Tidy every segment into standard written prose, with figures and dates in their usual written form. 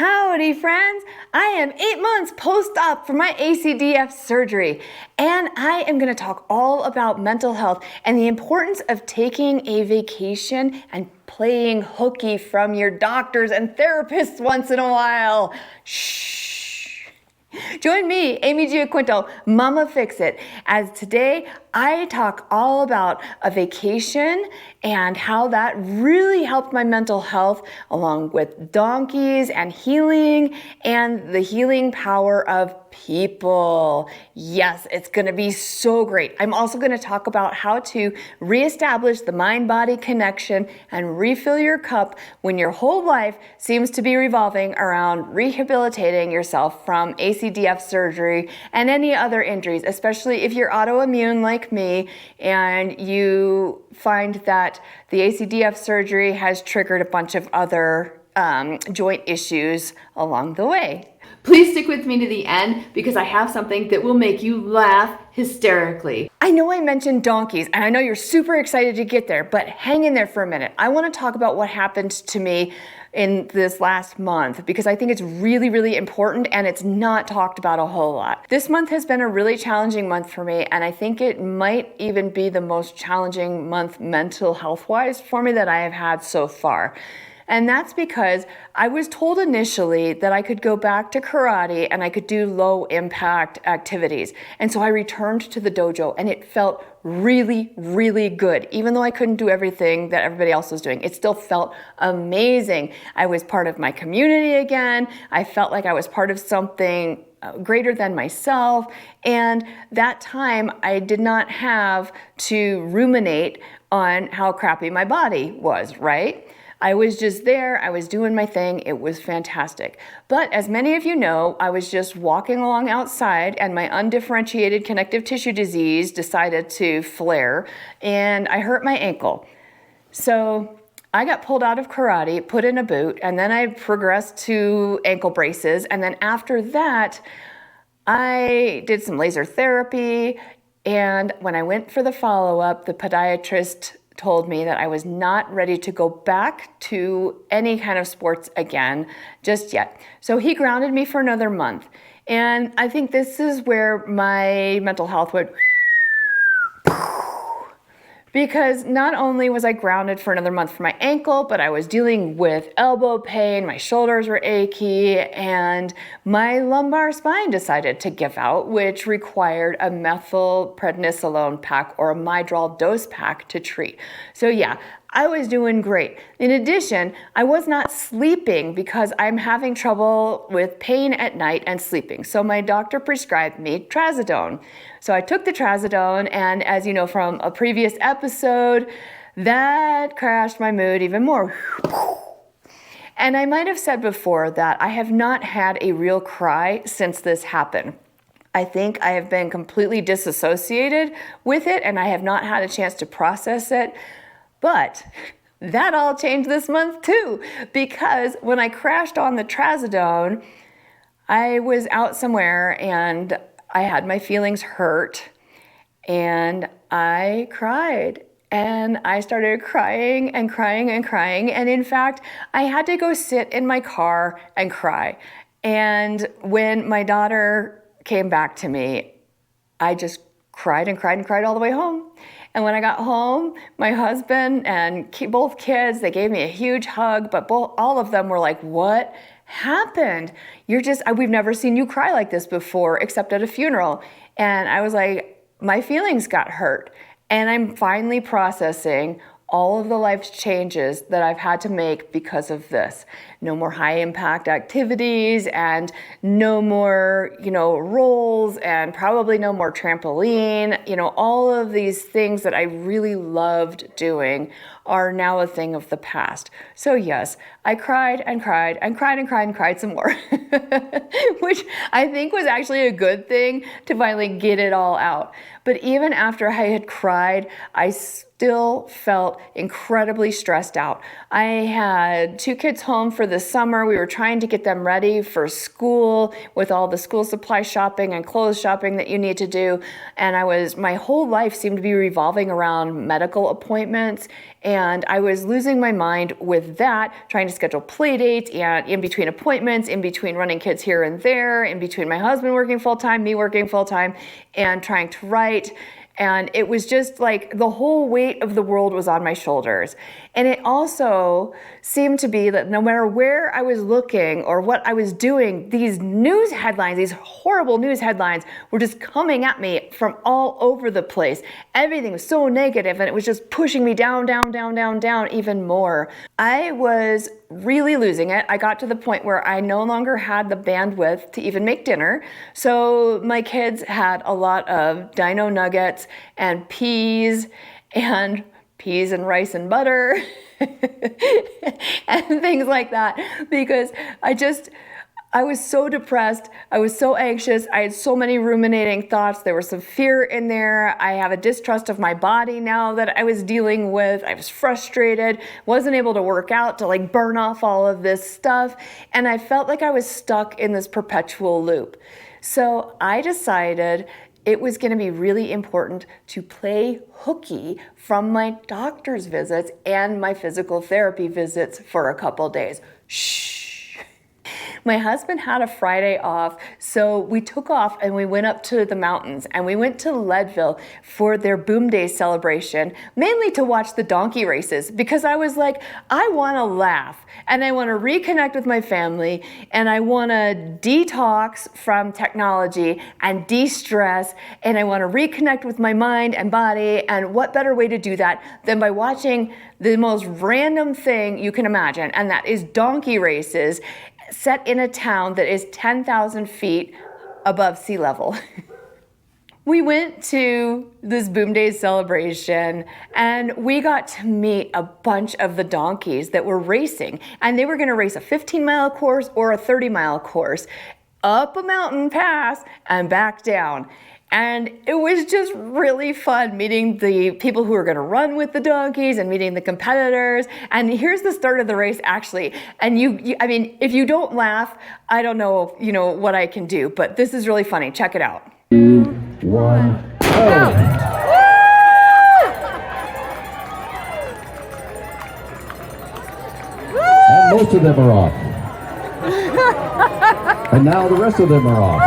Howdy friends, I am 8 months post-op for my ACDF surgery, and I am going to talk all about mental health and the importance of taking a vacation and playing hooky from your doctors and therapists once in a while. Shh. Join me, Amy Giaquinto, Mama Fix It, as today I talk all about a vacation and how that really helped my mental health, along with donkeys and healing and the healing power of people. Yes, it's going to be so great. I'm also going to talk about how to reestablish the mind-body connection and refill your cup when your whole life seems to be revolving around rehabilitating yourself from ACDF surgery and any other injuries, especially if you're autoimmune like me and you find that the ACDF surgery has triggered a bunch of other joint issues along the way. Please stick with me to the end because I have something that will make you laugh hysterically. I know I mentioned donkeys and I know you're super excited to get there, but hang in there for a minute. I want to talk about what happened to me in this last month because I think it's really, really important and it's not talked about a whole lot. This month has been a really challenging month for me, and I think it might even be the most challenging month mental health-wise for me that I have had so far. And that's because I was told initially that I could go back to karate and I could do low impact activities. And so I returned to the dojo and it felt really, really good. Even though I couldn't do everything that everybody else was doing, it still felt amazing. I was part of my community again. I felt like I was part of something greater than myself. And that time I did not have to ruminate on how crappy my body was, right? I was just there, I was doing my thing, it was fantastic. But as many of you know, I was just walking along outside and my undifferentiated connective tissue disease decided to flare and I hurt my ankle. So I got pulled out of karate, put in a boot, and then I progressed to ankle braces. And then after that, I did some laser therapy. And when I went for the follow-up, the podiatrist told me that I was not ready to go back to any kind of sports again just yet. So he grounded me for another month. And I think this is where my mental health went because not only was I grounded for another month for my ankle, but I was dealing with elbow pain, my shoulders were achy, and my lumbar spine decided to give out, which required a methylprednisolone pack or a Midral dose pack to treat. So yeah, I was doing great. In addition, I was not sleeping because I'm having trouble with pain at night and sleeping. So my doctor prescribed me trazodone. So I took the trazodone, and as you know from a previous episode, that crashed my mood even more. And I might have said before that I have not had a real cry since this happened. I think I have been completely disassociated with it, and I have not had a chance to process it. But that all changed this month too, because when I crashed on the trazodone, I was out somewhere and I had my feelings hurt and I cried. And I started crying and crying and crying. And in fact, I had to go sit in my car and cry. And when my daughter came back to me, I just cried and cried and cried all the way home. And when I got home, my husband and both kids, they gave me a huge hug, but all of them were like, "What happened? We've never seen you cry like this before, except at a funeral." And I was like, my feelings got hurt. And I'm finally processing all of the life changes that I've had to make because of this. No more high impact activities and no more, rolls and probably no more trampoline. All of these things that I really loved doing are now a thing of the past. So yes, I cried and cried and cried and cried and cried some more, which I think was actually a good thing to finally get it all out. But even after I had cried, I still felt incredibly stressed out. I had 2 kids home for the summer. We were trying to get them ready for school with all the school supply shopping and clothes shopping that you need to do. And my whole life seemed to be revolving around medical appointments. And I was losing my mind with that, trying to schedule play dates and in between appointments, in between running kids here and there, in between my husband working full-time, me working full-time, and trying to write. And it was just like the whole weight of the world was on my shoulders. And it also seemed to be that no matter where I was looking or what I was doing, these news headlines, these horrible news headlines were just coming at me from all over the place. Everything was so negative and it was just pushing me down, down, down, down, down even more. I was really losing it. I got to the point where I no longer had the bandwidth to even make dinner. So my kids had a lot of dino nuggets and peas and rice and butter and things like that, because I was so depressed. I was so anxious. I had so many ruminating thoughts. There was some fear in there. I have a distrust of my body now that I was dealing with. I was frustrated, wasn't able to work out to like burn off all of this stuff. And I felt like I was stuck in this perpetual loop. So I decided it was going to be really important to play hooky from my doctor's visits and my physical therapy visits for a couple days. Shh. My husband had a Friday off, so we took off and we went up to the mountains and we went to Leadville for their Boom Day celebration, mainly to watch the donkey races, because I was like, I want to laugh and I want to reconnect with my family and I want to detox from technology and de-stress and I want to reconnect with my mind and body. And what better way to do that than by watching the most random thing you can imagine, and that is donkey races set in a town that is 10,000 feet above sea level. We went to this Boom Day celebration and we got to meet a bunch of the donkeys that were racing, and they were going to race a 15-mile course or a 30-mile course up a mountain pass and back down. And it was just really fun meeting the people who were going to run with the donkeys and meeting the competitors. And here's the start of the race, actually. And I mean, if you don't laugh, I don't know, what I can do. But this is really funny. Check it out. 2, 1, go! And most of them are off. And now the rest of them are off.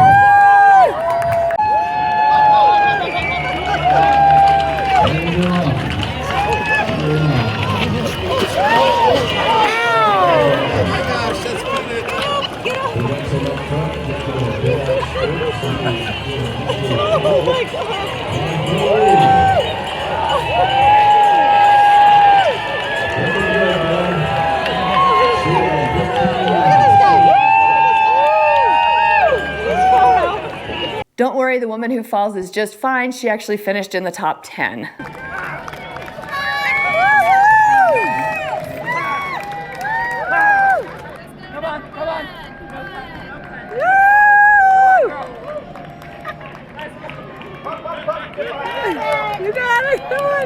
Oh my God! Don't worry, the woman who falls is just fine. She actually finished in the top 10. You got it! Come on!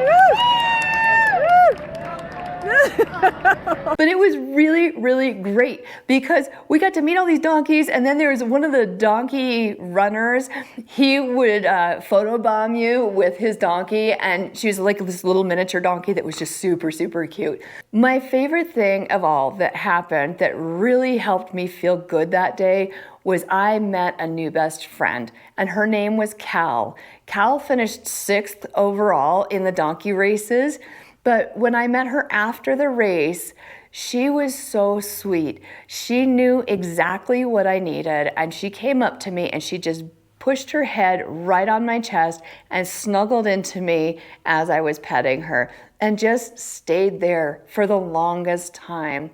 But it was really, really great because we got to meet all these donkeys, and then there was one of the donkey runners. He would photobomb you with his donkey, and she was like this little miniature donkey that was just super, super cute. My favorite thing of all that happened that really helped me feel good that day was I met a new best friend, and her name was Cal. Cal finished 6th overall in the donkey races, but when I met her after the race, she was so sweet. She knew exactly what I needed, and she came up to me and she just pushed her head right on my chest and snuggled into me as I was petting her and just stayed there for the longest time.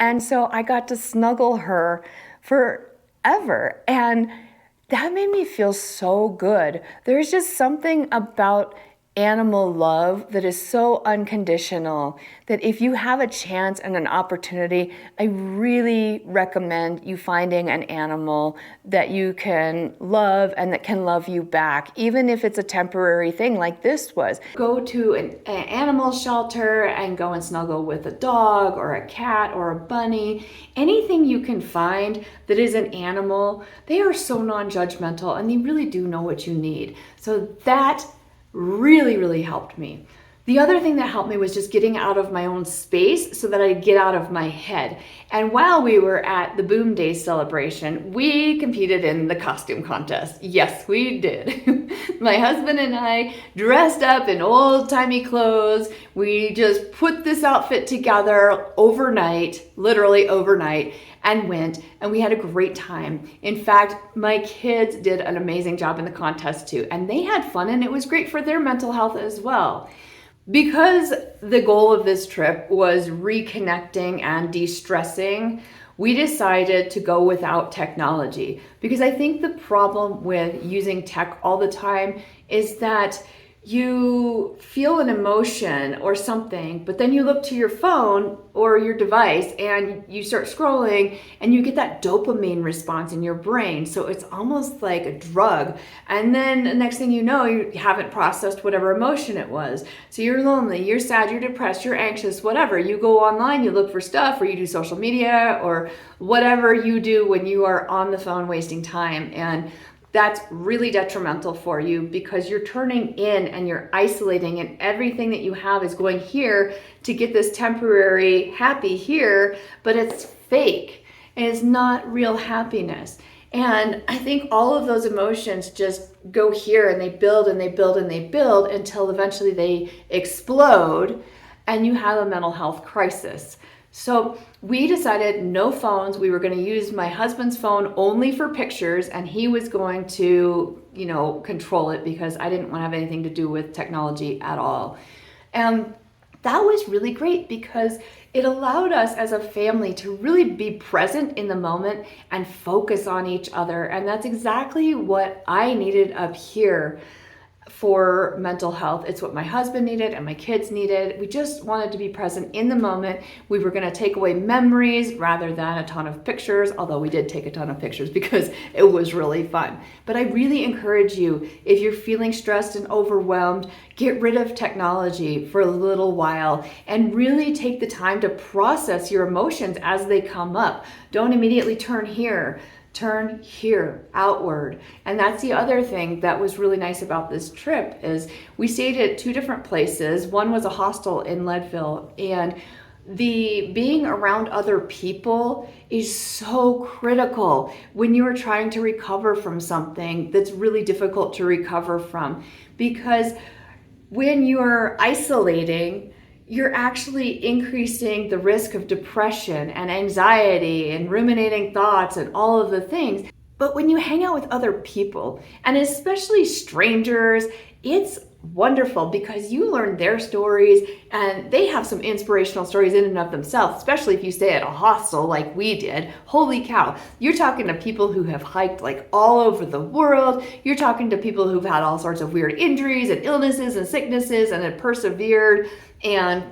And so I got to snuggle her forever, and that made me feel so good. There's just something about animal love that is so unconditional that if you have a chance and an opportunity, I really recommend you finding an animal that you can love and that can love you back, even if it's a temporary thing like this was. Go to an animal shelter and go and snuggle with a dog or a cat or a bunny. Anything you can find that is an animal, they are so non-judgmental and they really do know what you need. So that really helped me. The other thing that helped me was just getting out of my own space so that I get out of my head. And while we were at the Boom Day celebration, we competed in the costume contest. Yes, we did. My husband and I dressed up in old-timey clothes. We just put this outfit together overnight, literally overnight, and went, and we had a great time. In fact, my kids did an amazing job in the contest too, and they had fun, and it was great for their mental health as well. Because the goal of this trip was reconnecting and de-stressing, we decided to go without technology. Because I think the problem with using tech all the time is that you feel an emotion or something, but then you look to your phone or your device and you start scrolling and you get that dopamine response in your brain. So it's almost like a drug. And then the next thing you know, you haven't processed whatever emotion it was. So you're lonely, you're sad, you're depressed, you're anxious, whatever. You go online, you look for stuff, or you do social media or whatever you do when you are on the phone wasting time. And that's really detrimental for you because you're turning in and you're isolating, and everything that you have is going here to get this temporary happy here, but it's fake and it's not real happiness. And I think all of those emotions just go here and they build and they build and they build until eventually they explode and you have a mental health crisis. So we decided no phones. We were going to use my husband's phone only for pictures, and he was going to, control it because I didn't want to have anything to do with technology at all. And that was really great because it allowed us as a family to really be present in the moment and focus on each other. And that's exactly what I needed up here for mental health. It's what my husband needed and my kids needed. We just wanted to be present in the moment. We were going to take away memories rather than a ton of pictures, although we did take a ton of pictures because it was really fun. But I really encourage you, if you're feeling stressed and overwhelmed, get rid of technology for a little while and really take the time to process your emotions as they come up. Don't immediately turn here outward. And that's the other thing that was really nice about this trip is we stayed at two different places. One was a hostel in Leadville, and the being around other people is so critical when you are trying to recover from something that's really difficult to recover from, because when you're isolating, you're actually increasing the risk of depression and anxiety and ruminating thoughts and all of the things. But when you hang out with other people, and especially strangers, it's wonderful because you learn their stories, and they have some inspirational stories in and of themselves, especially if you stay at a hostel like we did. Holy cow, you're talking to people who have hiked like all over the world. You're talking to people who've had all sorts of weird injuries and illnesses and sicknesses and have persevered, and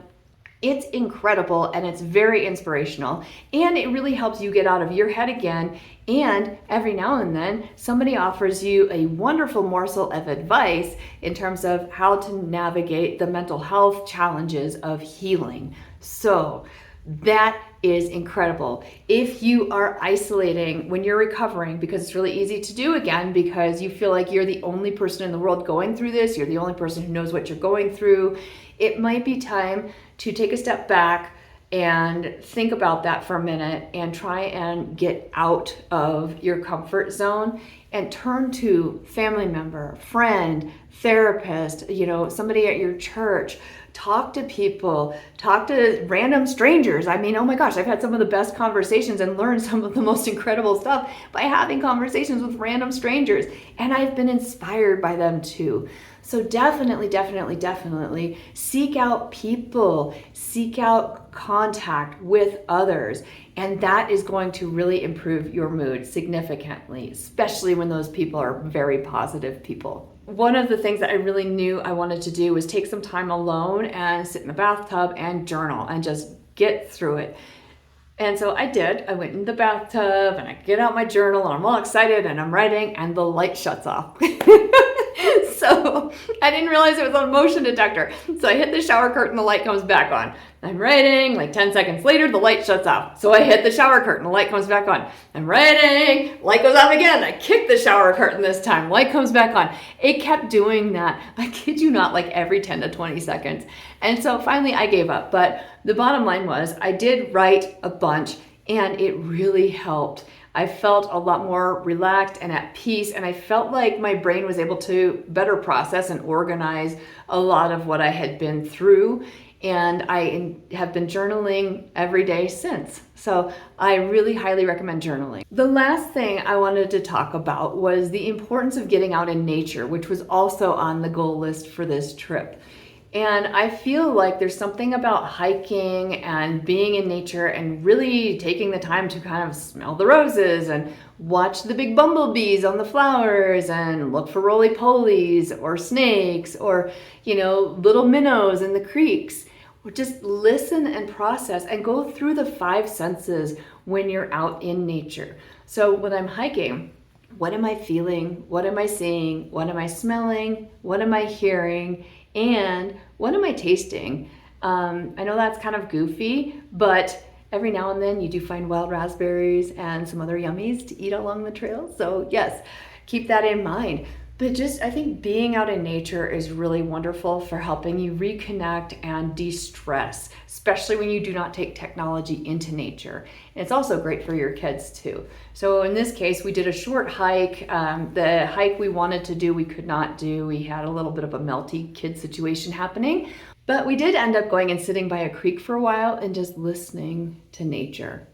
it's incredible and it's very inspirational, and it really helps you get out of your head again. And every now and then somebody offers you a wonderful morsel of advice in terms of how to navigate the mental health challenges of healing. So that is incredible. If you are isolating when you're recovering, because it's really easy to do again because you feel like you're the only person in the world going through this, you're the only person who knows what you're going through, it might be time to take a step back and think about that for a minute and try and get out of your comfort zone and turn to family member, friend, therapist, somebody at your church. Talk to people, talk to random strangers. I mean, oh my gosh, I've had some of the best conversations and learned some of the most incredible stuff by having conversations with random strangers. And I've been inspired by them too. So definitely seek out people, seek out contact with others. And that is going to really improve your mood significantly, especially when those people are very positive people. one of the things that I really knew I wanted to do was take some time alone and sit in the bathtub and journal and just get through it. And so I did. I went in the bathtub and I get out my journal and I'm all excited and I'm writing and the light shuts off. So I didn't realize it was on motion detector. So I hit the shower curtain, the light comes back on. I'm writing, like 10 seconds later, the light shuts off. So I hit the shower curtain, the light comes back on. I'm writing, light goes off again. I kick the shower curtain this time, light comes back on. It kept doing that. I kid you not, like every 10 to 20 seconds. And so finally I gave up. But the bottom line was I did write a bunch and it really helped. I felt a lot more relaxed and at peace, and I felt like my brain was able to better process and organize a lot of what I had been through. And I have been journaling every day since. So I really highly recommend journaling. The last thing I wanted to talk about was the importance of getting out in nature, which was also on the goal list for this trip. And I feel like there's something about hiking and being in nature and really taking the time to kind of smell the roses and watch the big bumblebees on the flowers and look for roly-polies or snakes or, little minnows in the creeks. Or just listen and process and go through the 5 senses when you're out in nature. So when I'm hiking, what am I feeling? What am I seeing? What am I smelling? What am I hearing? And what am I tasting? I know that's kind of goofy, but every now and then you do find wild raspberries and some other yummies to eat along the trail. So yes, keep that in mind. But just, I think being out in nature is really wonderful for helping you reconnect and de-stress, especially when you do not take technology into nature. And it's also great for your kids too. So in this case, we did a short hike. The hike we wanted to do, we could not do. We had a little bit of a melty kid situation happening. But we did end up going and sitting by a creek for a while and just listening to nature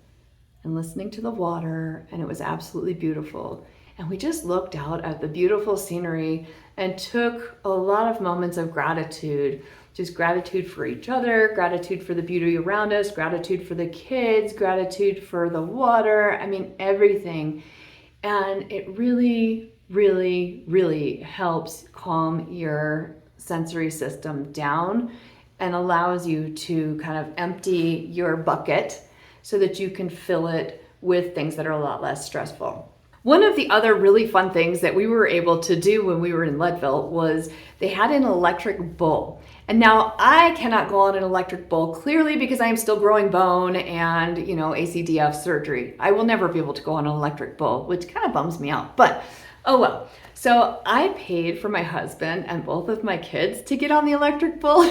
and listening to the water, and it was absolutely beautiful. And we just looked out at the beautiful scenery and took a lot of moments of gratitude, just gratitude for each other, gratitude for the beauty around us, gratitude for the kids, gratitude for the water, everything. And it really, really, really helps calm your sensory system down and allows you to kind of empty your bucket so that you can fill it with things that are a lot less stressful. One of the other really fun things that we were able to do when we were in Leadville was they had an electric bull. And now I cannot go on an electric bull clearly because I am still growing bone and, ACDF surgery. I will never be able to go on an electric bull, which kind of bums me out, but oh well. So I paid for my husband and both of my kids to get on the electric bull.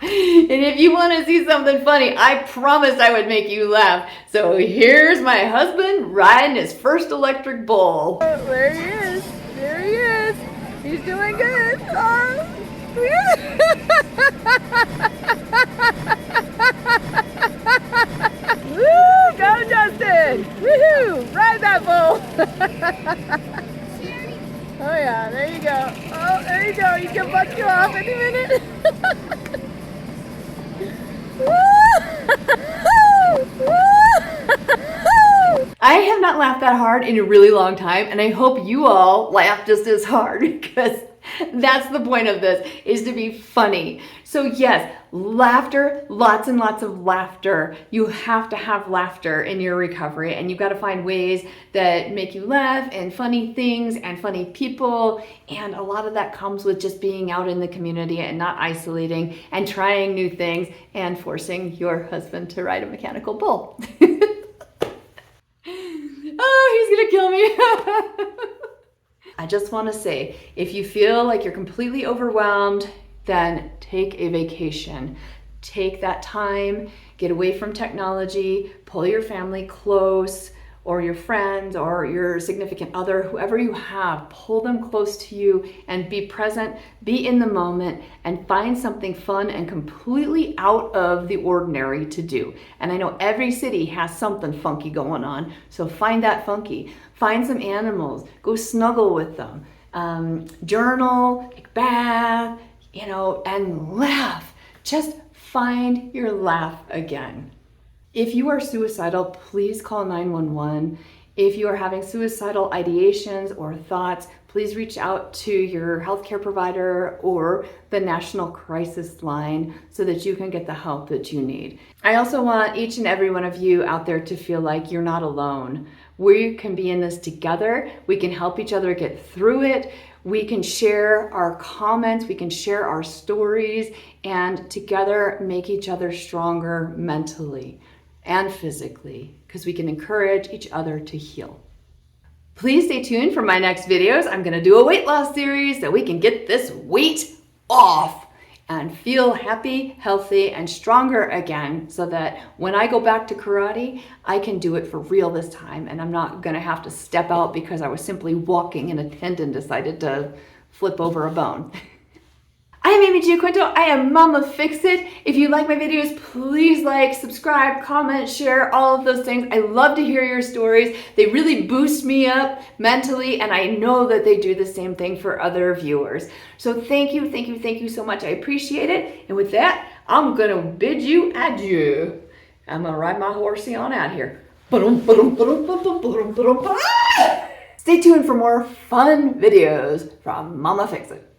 And if you want to see something funny, I promised I would make you laugh. So here's my husband riding his first electric bull. Oh, there he is. There he is. He's doing good. Oh. Woo! Go, Justin! Woohoo! Ride that bull! Oh yeah, there you go. Oh, there you go. He can buck you off any minute. I have not laughed that hard in a really long time, and I hope you all laugh just as hard because that's the point of this, is to be funny. So yes, laughter, lots and lots of laughter. You have to have laughter in your recovery, and you've got to find ways that make you laugh and funny things and funny people. And a lot of that comes with just being out in the community and not isolating and trying new things and forcing your husband to ride a mechanical bull. Oh, he's gonna kill me. I just want to say, if you feel like you're completely overwhelmed, then take a vacation. Take that time, get away from technology, pull your family close, or your friends, or your significant other, whoever you have, pull them close to you and be present, be in the moment, and find something fun and completely out of the ordinary to do. And I know every city has something funky going on, so find that funky. Find some animals, go snuggle with them, journal, take a bath, and laugh. Just find your laugh again. If you are suicidal, please call 911. If you are having suicidal ideations or thoughts, please reach out to your healthcare provider or the National Crisis Line so that you can get the help that you need. I also want each and every one of you out there to feel like you're not alone. We can be in this together. We can help each other get through it. We can share our comments, we can share our stories, and together make each other stronger mentally and physically, because we can encourage each other to heal. Please stay tuned for my next videos. I'm gonna do a weight loss series so we can get this weight off and feel happy, healthy, and stronger again, so that when I go back to karate, I can do it for real this time, and I'm not gonna have to step out because I was simply walking and a tendon decided to flip over a bone. I am Amy Giaquinto. I am Mama Fix It. If you like my videos, please like, subscribe, comment, share, all of those things. I love to hear your stories. They really boost me up mentally, and I know that they do the same thing for other viewers. So thank you, thank you, thank you so much. I appreciate it. And with that, I'm gonna bid you adieu. I'm gonna ride my horsey on out here. Stay tuned for more fun videos from Mama Fix It.